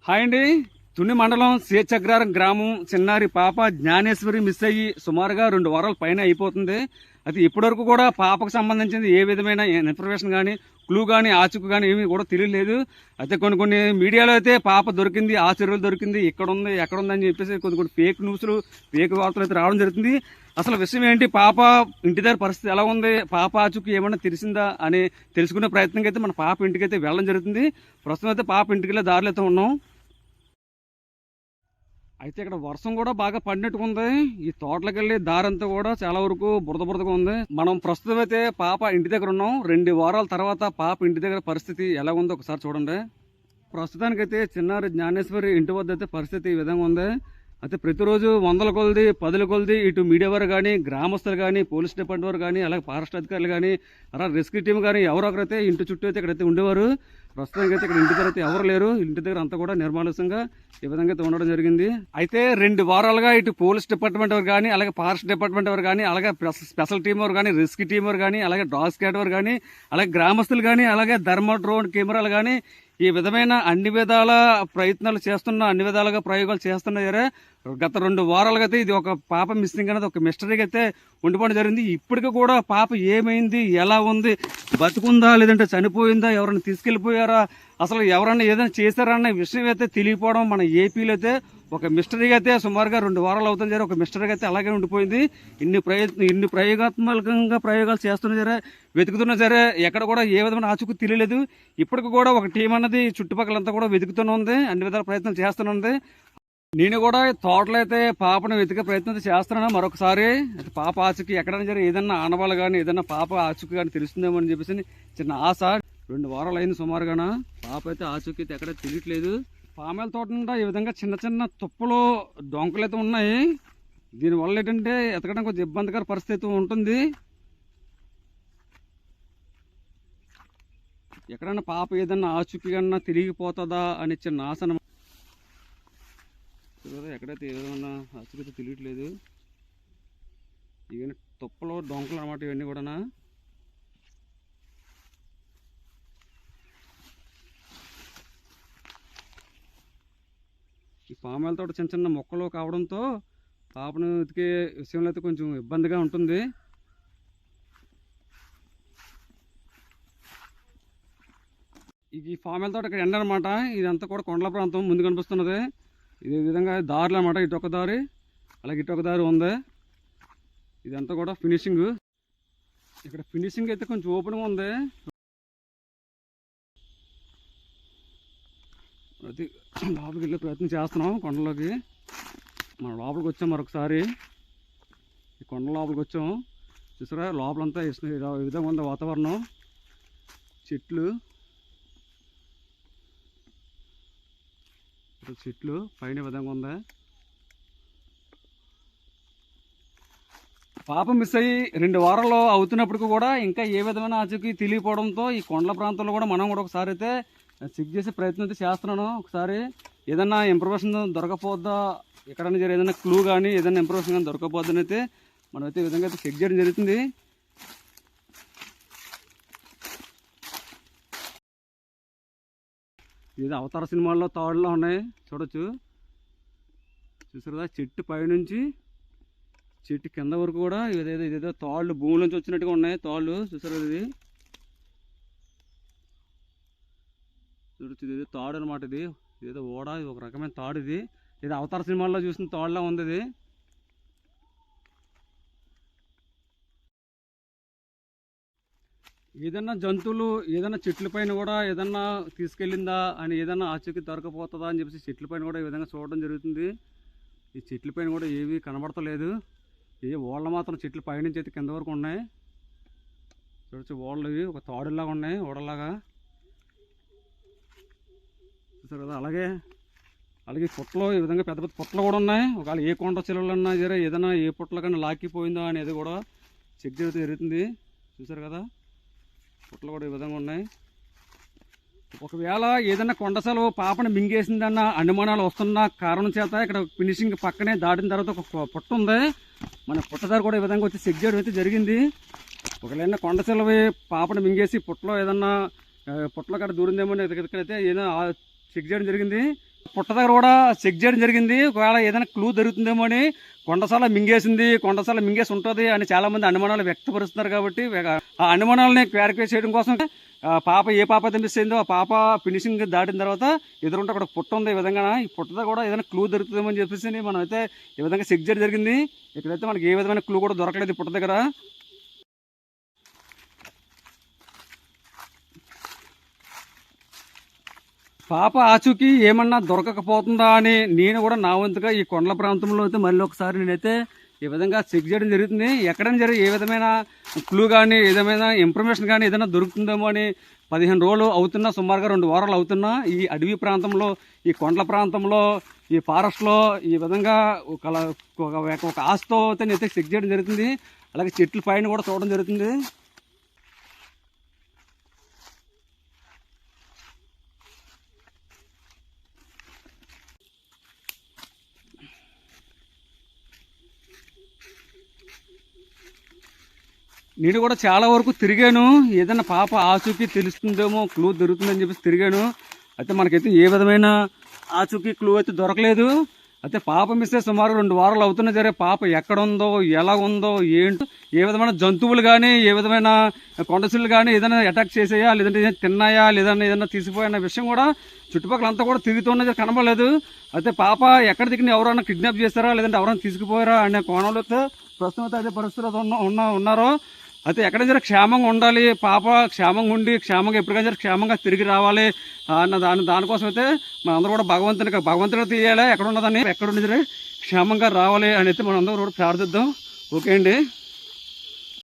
Hi అండి. తుని మండలం సేచగ్రారం గ్రామం చిన్నారి పాప జ్ఞానేశ్వరి మిస్ అయ్యి సుమారుగా 2 వారాల పైన అయిపోతుంది. అది ఇప్పటివరకు కూడా పాపకు సంబంధించింది ఏ విధమైన ఇన్ఫర్మేషన్ కానీ క్లూ కానీ ఆచూకు కానీ ఏమీ కూడా తెలియలేదు. అయితే కొన్ని మీడియాలో అయితే పాప దొరికింది, ఆ చెరువులు దొరికింది, ఇక్కడ ఉంది ఎక్కడ ఉంది అని చెప్పేసి కొన్ని ఫేక్ న్యూస్లు ఫేక్ వార్తలు అయితే రావడం జరుగుతుంది. అసలు విషయం ఏంటి, పాప ఇంటి దగ్గర పరిస్థితి ఎలా ఉంది, పాప ఆచూకు ఏమన్నా తెలిసిందా అని తెలుసుకునే ప్రయత్నంగా అయితే మన పాప ఇంటికి అయితే వెళ్ళడం జరుగుతుంది. ప్రస్తుతం అయితే పాప ఇంటికి వెళ్ళే దారిలో అయితే ఉన్నాం. అయితే ఇక్కడ వర్షం కూడా బాగా పడినట్టుగా ఉంది. ఈ తోటలకు వెళ్ళి దారంతా కూడా చాలా వరకు బురదగా ఉంది. మనం ప్రస్తుతం అయితే పాప ఇంటి దగ్గర ఉన్నాం. 2 వారాల తర్వాత పాప ఇంటి దగ్గర పరిస్థితి ఎలా ఉందో ఒకసారి చూడండి. ప్రస్తుతానికైతే చిన్నారి జ్ఞానేశ్వరి ఇంటి వద్ద అయితే పరిస్థితి ఈ విధంగా ఉంది. అయితే ప్రతిరోజు 100ల కొలది 10ల కొలది ఇటు మీడియా వారు కానీ, గ్రామస్తులు కానీ, పోలీస్ డిపార్ట్మెంట్ వారు కానీ, అలాగే ఫారెస్ట్ అధికారులు కానీ, అలా రెస్క్యూ టీం కానీ ఎవరో ఒకరైతే ఇంటి చుట్టూ అయితే ఇక్కడైతే ఉండేవారు. ప్రస్తుతానికి అయితే ఇక్కడ ఇంటి దగ్గర అయితే ఎవరు లేరు. ఇంటి దగ్గర అంతా కూడా నిర్మానుష్యంగా ఈ విధంగా అయితే ఉండడం జరిగింది. అయితే 2 వారాలుగా ఇటు పోలీస్ డిపార్ట్మెంట్ వారు కానీ, అలాగే ఫారెస్ట్ డిపార్ట్మెంట్ వారు కానీ, అలాగే స్పెషల్ టీం వారు కానీ, రెస్క్యూ టీం వారు కానీ, అలాగే డాగ్ స్క్వాడ్ వారు కానీ, అలాగే గ్రామస్తులు కానీ, అలాగే థర్మల్ డ్రోన్ కెమెరాలు కానీ ఈ విధమైన అన్ని విధాల ప్రయత్నాలు చేస్తున్నా, అన్ని విధాలుగా ప్రయోగాలు చేస్తున్నారే. గత 2 వారాలుగా అయితే ఇది ఒక పాప మిస్సింగ్ అనేది ఒక మిస్టరీగా అయితే ఉండిపోవడం జరిగింది. ఇప్పటికీ కూడా పాప ఏమైంది, ఎలా ఉంది, బతుకుందా లేదంటే చనిపోయిందా, ఎవరైనా తీసుకెళ్లిపోయారా, అసలు ఎవరన్నా ఏదైనా చేశారా అన్న విషయం అయితే తెలియపోవడం మన ఏపీలో అయితే ఒక మిస్టరీగా అయితే సుమారుగా 2 వారాలు అవుతుంది జరే. ఒక మిస్టరీగా అయితే అలాగే ఉండిపోయింది. ఇన్ని ప్రయోగాత్మకంగా ప్రయోగాలు చేస్తున్నా సరే, వెతుకుతున్నా సరే ఎక్కడ కూడా ఏ విధమైన ఆచూకు తెలియలేదు. ఇప్పటికి కూడా ఒక టీం అన్నది చుట్టుపక్కలంతా కూడా వెతుకుతూనే ఉంది, అన్ని విధాల ప్రయత్నం చేస్తున్నది. నేను కూడా తోటలో అయితే పాపను వెతికే ప్రయత్నం చేస్తున్నాను. మరొకసారి పాప ఆచూకి ఎక్కడైనా సరే ఏదన్నా ఆనవాళ్ళు కానీ ఏదన్నా పాప ఆచూకు కానీ తెలుస్తుందేమో అని చెప్పేసి చిన్న ఆశ. 2 వారాలు అయింది సుమారుగాన. పాప అయితే ఆచూకి అయితే ఎక్కడ తెలియట్లేదు. పామేల తోట నుండి ఈ విధంగా చిన్న తుప్పలు డొంకలు అయితే ఉన్నాయి. దీనివల్ల ఏంటంటే ఎతకడం కొంచెం ఇబ్బందికర పరిస్థితి ఉంటుంది. ఎక్కడైనా పాప ఏదన్నా ఆచూకి కన్నా తిరిగిపోతుందా అని చిన్న ఆశ. ఎక్కడైతే ఏదన్నా ఆచూకి తెలియట్లేదు. ఇవన్నీ తుప్పలు డొంకలు అన్నమాట, ఇవన్నీ కూడా. ఈ పామేల తోట చిన్న మొక్కలు కావడంతో పాపను వెతికే విషయంలో అయితే కొంచెం ఇబ్బందిగా ఉంటుంది. ఈ పామేల తోట ఇక్కడ ఎండ అనమాట. ఇదంతా కూడా కొండల ప్రాంతం ముందు కనిపిస్తున్నది. ఇదే విధంగా దారులు అనమాట. ఇటు ఒక దారి, అలాగే ఇటు ఒక దారి ఉంది. ఇదంతా కూడా ఫినిషింగ్. ఇక్కడ ఫినిషింగ్ అయితే కొంచెం ఓపెన్గా ఉంది. అది లోపలికి వెళ్ళే ప్రయత్నం చేస్తున్నాం. కొండలోకి మనం లోపలికి వచ్చాం. మరొకసారి ఈ కొండ లోపలికి వచ్చాం. చూసారా లోపలంతా ఈ విధంగా ఉంది వాతావరణం. చెట్లు పైన విధంగా ఉంది. పాప మిస్ అయ్యి 2 వారాలు అవుతున్నప్పటికీ కూడా ఇంకా ఏ విధమైన ఆచూకీ తెలియకపోవడంతో ఈ కొండల ప్రాంతంలో కూడా మనం కూడా ఒకసారి అయితే చెక్ చేసే ప్రయత్నం అయితే చేస్తున్నాను. ఒకసారి ఏదన్నా ఇన్ఫర్మేషన్ దొరకపోద్దా, ఎక్కడైనా జర ఏదైనా క్లూ కానీ ఏదైనా ఇన్ఫర్మేషన్ కానీ దొరకపోద్దని అయితే మనం అయితే ఈ విధంగా అయితే చెక్ చేయడం జరుగుతుంది. ఇది అవతార సినిమాల్లో తాడులో ఉన్నాయి, చూడొచ్చు. చూసారు కదా, చెట్టు పైనుంచి చెట్టు కింద వరకు కూడా ఇదేదో తాళ్ళు భూమి నుంచి వచ్చినట్టుగా ఉన్నాయి. తాళ్ళు చూసారు, ఇది చూడొచ్చు. ఇది తాడు అనమాట. ఇది ఇదేదో ఓడ, ఇది ఒక రకమైన తాడు. ఇది అవతార సినిమాల్లో చూసిన తాడులా ఉంది. ఇది ఏదన్నా జంతువులు ఏదైనా చెట్ల పైన కూడా ఏదన్నా తీసుకెళ్ళిందా అని, ఏదన్నా ఆచూకీ దొరకపోతుందా అని చెప్పేసి చెట్ల పైన కూడా ఈ విధంగా చూడడం జరుగుతుంది. ఈ చెట్ల పైన కూడా ఏవి కనబడతలేదు. ఓళ్ళ మాత్రం చెట్ల పైనుంచి అయితే కింద వరకు ఉన్నాయి. చూడొచ్చు, ఓళ్ళు ఇవి ఒక తాడులాగా ఉన్నాయి, ఓడలాగా. చూసారు కదా. అలాగే పుట్టలు ఈ విధంగా పెద్ద పుట్టలు కూడా ఉన్నాయి. ఒకవేళ ఏ కొండ చిలువలన్నా సరే ఏదైనా ఏ పుట్టల కన్నా లాక్కిపోయిందా అనేది కూడా చెక్ చేయడం జరుగుతుంది. చూసారు కదా, పుట్టలు కూడా ఈ విధంగా ఉన్నాయి. ఒకవేళ ఏదైనా కొండ సెలవు పాపను మింగేసిందన్న అనుమానాలు వస్తున్న కారణం చేత ఇక్కడ ఫినిషింగ్ పక్కనే దాటిన తర్వాత ఒక పుట్ట ఉంది. మన పుట్టదారు కూడా ఈ విధంగా వచ్చి చెక్ చేయడం అయితే జరిగింది. ఒకవేళ కొండ సెలవు పాపను మింగేసి పుట్టలో ఏదన్నా పుట్టలో కట్ట దూరిందేమో ఇక్కడైతే ఏదైనా చెక్ చేయడం జరిగింది. పుట్ట దగ్గర కూడా చెక్ చేయడం జరిగింది. ఒకవేళ ఏదైనా క్లూ దొరుకుతుందేమో అని. కొండసాల మింగేసింది, కొండసాల మింగేసి ఉంటుంది అని చాలా మంది అనుమానాలు వ్యక్తపరుస్తున్నారు. కాబట్టి ఆ అనుమానాలని క్లారిఫై చేయడం కోసం పాప ఏ పాప అయితే మిస్ అయిందో ఆ పాప ఫినిషింగ్ దాటిన తర్వాత ఎదురుంటే అక్కడ పుట్ట ఉంది. ఈ విధంగా ఈ పుట్టతో కూడా ఏదైనా క్లూ దొరుకుతుందేమో అని చెప్పేసి మనం అయితే ఈ విధంగా చెక్ చేయడం జరిగింది. ఇక్కడైతే మనకి ఏ విధమైన క్లూ కూడా దొరకలేదు పుట్ట దగ్గర. పాప ఆచూకీ ఏమన్నా దొరకకపోతుందా అని నేను కూడా నా వంతుగా ఈ కొండల ప్రాంతంలో అయితే మళ్ళీ ఒకసారి నేనైతే ఈ విధంగా చెక్ చేయడం జరుగుతుంది. ఎక్కడైనా ఏ విధమైన క్లూ కానీ ఏదైనా ఇన్ఫర్మేషన్ కానీ ఏదైనా దొరుకుతుందేమో అని 15 రోజులు అవుతున్నా, సుమారుగా 2 వారాలు అవుతున్నా ఈ అడవి ప్రాంతంలో, ఈ కొండల ప్రాంతంలో, ఈ ఫారెస్ట్లో ఈ విధంగా ఒక ఆశతో అయితే నేనైతే చెక్ చేయడం జరుగుతుంది. అలాగే చెట్ల పైన కూడా చూడడం జరుగుతుంది. నేను కూడా చాలా వరకు తిరిగాను. ఏదైనా పాప ఆచూకీ తెలుస్తుందేమో, క్లూ దొరుకుతుందని చెప్పేసి తిరిగాను. అయితే మనకైతే ఏ విధమైన ఆచూకీ క్లూ అయితే దొరకలేదు. అయితే పాప మిస్ అయ్యి సుమారు 2 వారాలు అవుతున్నా సరే పాప ఎక్కడ ఉందో, ఎలా ఉందో, ఏంటో, ఏ విధమైన జంతువులు కానీ, ఏ విధమైన కొండసిల్లు కానీ ఏదైనా అటాక్ చేసాయా, లేదంటే తిన్నాయా, లేదన్నా ఏదైనా తీసిపోయన్న విషయం కూడా చుట్టుపక్కలంతా కూడా తిరుగుతున్నది కనబడలేదు. అయితే పాప ఎక్కడ దిగిన ఎవరైనా కిడ్నాప్ చేస్తారా, లేదంటే ఎవరైనా తీసుకుపోయారా అనే కోణంలో అయితే ప్రస్తుతం అదే పరిస్థితులు ఉన్నారో. అయితే ఎక్కడైనా సరే క్షేమంగా ఉండాలి, పాప క్షేమంగా ఉండి క్షేమంగా ఎప్పటికైనా సరే క్షేమంగా తిరిగి రావాలి అన్న దానికోసం అయితే మనందరూ కూడా భగవంతుడిగా తీయాలి. ఎక్కడ ఉన్నదని, ఎక్కడుండి సరే క్షేమంగా రావాలి అని అయితే మనందరూ కూడా ప్రార్థిద్దాం. ఓకే అండి.